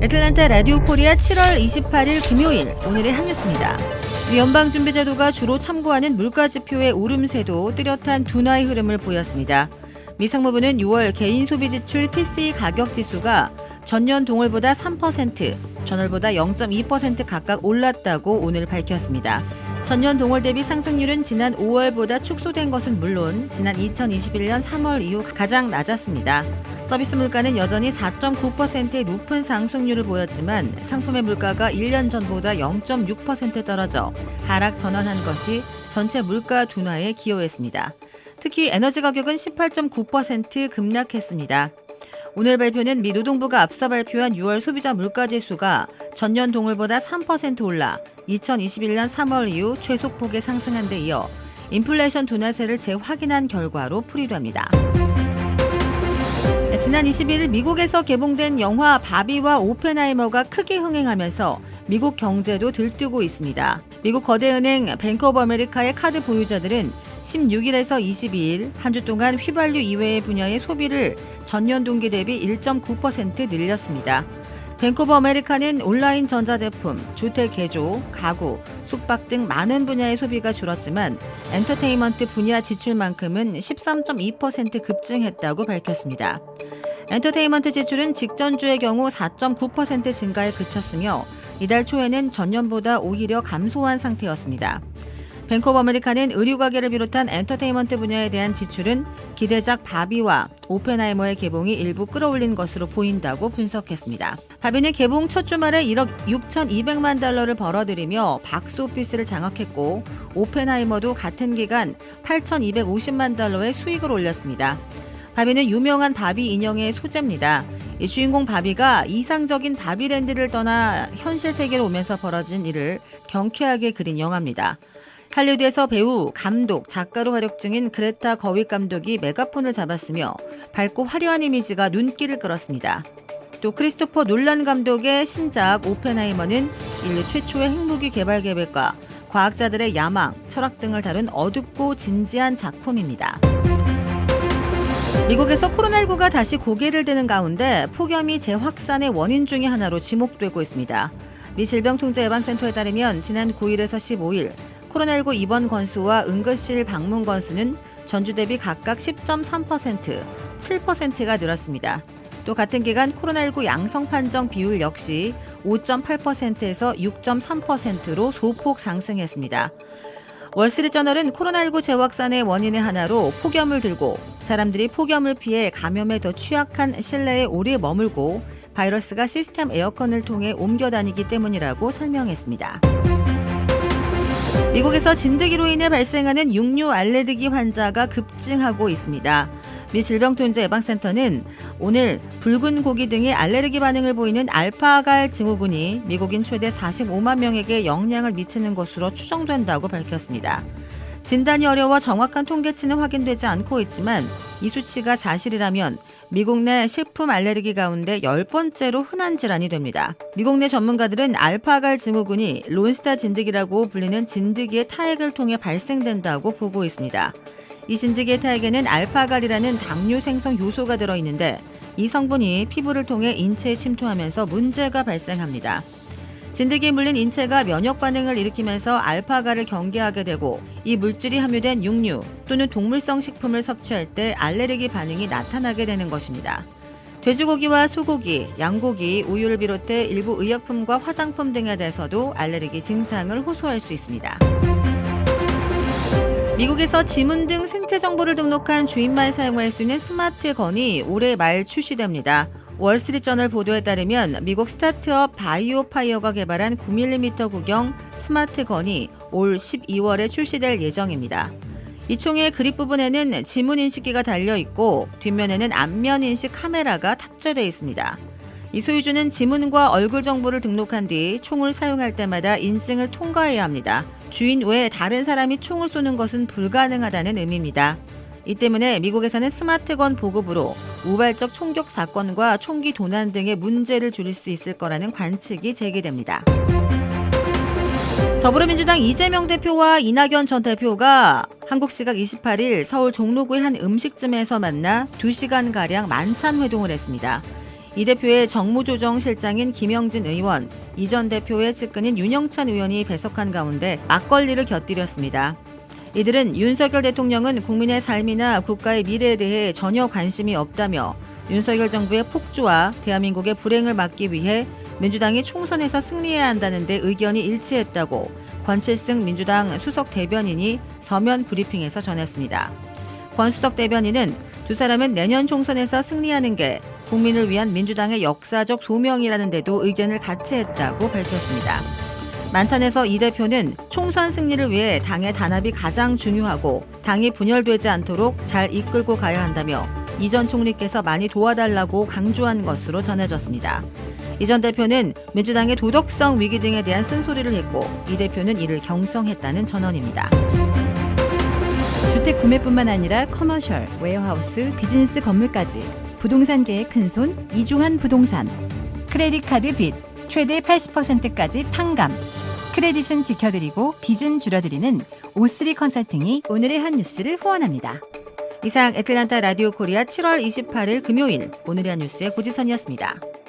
애틀랜타 라디오 코리아 7월 28일 금요일 오늘의 한뉴스입니다. 연방준비제도가 주로 참고하는 물가지표의 오름세도 뚜렷한 둔화의 흐름을 보였습니다. 미 상무부는 6월 개인소비지출 PCE 가격지수가 전년 동월보다 3%, 전월보다 0.2% 각각 올랐다고 오늘 밝혔습니다. 전년 동월 대비 상승률은 지난 5월보다 축소된 것은 물론 지난 2021년 3월 이후 가장 낮았습니다. 서비스 물가는 여전히 4.9%의 높은 상승률을 보였지만 상품의 물가가 1년 전보다 0.6% 떨어져 하락 전환한 것이 전체 물가 둔화에 기여했습니다. 특히 에너지 가격은 18.9% 급락했습니다. 오늘 발표는 미 노동부가 앞서 발표한 6월 소비자 물가지수가 전년 동월보다 3% 올라 2021년 3월 이후 최소폭의 상승한 데 이어 인플레이션 둔화세를 재확인한 결과로 풀이됩니다. 지난 21일 미국에서 개봉된 영화 바비와 오펜하이머가 크게 흥행하면서 미국 경제도 들뜨고 있습니다. 미국 거대은행 뱅크 오브 아메리카의 카드 보유자들은 16일에서 22일 한 주 동안 휘발유 이외의 분야의 소비를 전년 동기 대비 1.9% 늘렸습니다. 뱅크 오브 아메리카는 온라인 전자제품, 주택 개조, 가구, 숙박 등 많은 분야의 소비가 줄었지만 엔터테인먼트 분야 지출만큼은 13.2% 급증했다고 밝혔습니다. 엔터테인먼트 지출은 직전주의 경우 4.9% 증가에 그쳤으며 이달 초에는 전년보다 오히려 감소한 상태였습니다. 뱅크 오브 아메리카는 의류 가게를 비롯한 엔터테인먼트 분야에 대한 지출은 기대작 바비와 오펜하이머의 개봉이 일부 끌어올린 것으로 보인다고 분석했습니다. 바비는 개봉 첫 주말에 1억 6,200만 달러를 벌어들이며 박스오피스를 장악했고 오펜하이머도 같은 기간 8,250만 달러의 수익을 올렸습니다. 바비는 유명한 바비 인형의 소재입니다. 이 주인공 바비가 이상적인 바비랜드를 떠나 현실 세계로 오면서 벌어진 일을 경쾌하게 그린 영화입니다. 할리우드에서 배우, 감독, 작가로 활약 중인 그레타 거윅 감독이 메가폰을 잡았으며 밝고 화려한 이미지가 눈길을 끌었습니다. 또 크리스토퍼 놀란 감독의 신작 오펜하이머는 인류 최초의 핵무기 개발 계획과 과학자들의 야망, 철학 등을 다룬 어둡고 진지한 작품입니다. 미국에서 코로나19가 다시 고개를 드는 가운데 폭염이 재확산의 원인 중의 하나로 지목되고 있습니다. 미 질병통제예방센터에 따르면 지난 9일에서 15일 코로나19 입원 건수와 응급실 방문 건수는 전주 대비 각각 10.3%, 7%가 늘었습니다. 또 같은 기간 코로나19 양성 판정 비율 역시 5.8%에서 6.3%로 소폭 상승했습니다. 월스트리트저널은 코로나19 재확산의 원인의 하나로 폭염을 들고 사람들이 폭염을 피해 감염에 더 취약한 실내에 오래 머물고 바이러스가 시스템 에어컨을 통해 옮겨 다니기 때문이라고 설명했습니다. 미국에서 진드기로 인해 발생하는 육류 알레르기 환자가 급증하고 있습니다. 미 질병통제예방센터는 오늘 붉은 고기 등의 알레르기 반응을 보이는 알파갈 증후군이 미국인 최대 45만 명에게 영향을 미치는 것으로 추정된다고 밝혔습니다. 진단이 어려워 정확한 통계치는 확인되지 않고 있지만 이 수치가 사실이라면 미국 내 식품 알레르기 가운데 10번째로 흔한 질환이 됩니다. 미국 내 전문가들은 알파갈 증후군이 론스타 진드기라고 불리는 진드기의 타액을 통해 발생된다고 보고 있습니다. 이 진드기의 타액에는 알파갈이라는 당류 생성 요소가 들어있는데 이 성분이 피부를 통해 인체에 침투하면서 문제가 발생합니다. 진드기에 물린 인체가 면역 반응을 일으키면서 알파갈을 경계하게 되고 이 물질이 함유된 육류 또는 동물성 식품을 섭취할 때 알레르기 반응이 나타나게 되는 것입니다. 돼지고기와 소고기, 양고기, 우유를 비롯해 일부 의약품과 화장품 등에 대해서도 알레르기 증상을 호소할 수 있습니다. 미국에서 지문 등 생체 정보를 등록한 주인만 사용할 수 있는 스마트건이 올해 말 출시됩니다. 월스트리트저널 보도에 따르면 미국 스타트업 바이오파이어가 개발한 9mm 구경 스마트건이 올 12월에 출시될 예정입니다. 이 총의 그립 부분에는 지문 인식기가 달려있고 뒷면에는 안면 인식 카메라가 탑재되어 있습니다. 이 소유주는 지문과 얼굴 정보를 등록한 뒤 총을 사용할 때마다 인증을 통과해야 합니다. 주인 외에 다른 사람이 총을 쏘는 것은 불가능하다는 의미입니다. 이 때문에 미국에서는 스마트건 보급으로 우발적 총격 사건과 총기 도난 등의 문제를 줄일 수 있을 거라는 관측이 제기됩니다. 더불어민주당 이재명 대표와 이낙연 전 대표가 한국 시각 28일 서울 종로구의 한 음식점에서 만나 2시간가량 만찬 회동을 했습니다. 이 대표의 정무조정실장인 김영진 의원, 이 전 대표의 측근인 윤영찬 의원이 배석한 가운데 막걸리를 곁들였습니다. 이들은 윤석열 대통령은 국민의 삶이나 국가의 미래에 대해 전혀 관심이 없다며 윤석열 정부의 폭주와 대한민국의 불행을 막기 위해 민주당이 총선에서 승리해야 한다는 데 의견이 일치했다고 권칠승 민주당 수석 대변인이 서면 브리핑에서 전했습니다. 권 수석 대변인은 두 사람은 내년 총선에서 승리하는 게 국민을 위한 민주당의 역사적 소명이라는 데도 의견을 같이 했다고 밝혔습니다. 만찬에서 이 대표는 총선 승리를 위해 당의 단합이 가장 중요하고 당이 분열되지 않도록 잘 이끌고 가야 한다며 이 전 총리께서 많이 도와달라고 강조한 것으로 전해졌습니다. 이 전 대표는 민주당의 도덕성 위기 등에 대한 쓴소리를 했고 이 대표는 이를 경청했다는 전언입니다. 주택 구매뿐만 아니라 커머셜, 웨어하우스, 비즈니스 건물까지 부동산계의 큰손 이중한 부동산. 크레딧 카드 빚 최대 80%까지 탕감. 크레딧은 지켜드리고 빚은 줄여드리는 O3 컨설팅이 오늘의 한 뉴스를 후원합니다. 이상 애틀란타 라디오 코리아 7월 28일 금요일 오늘의 한 뉴스의 고지선이었습니다.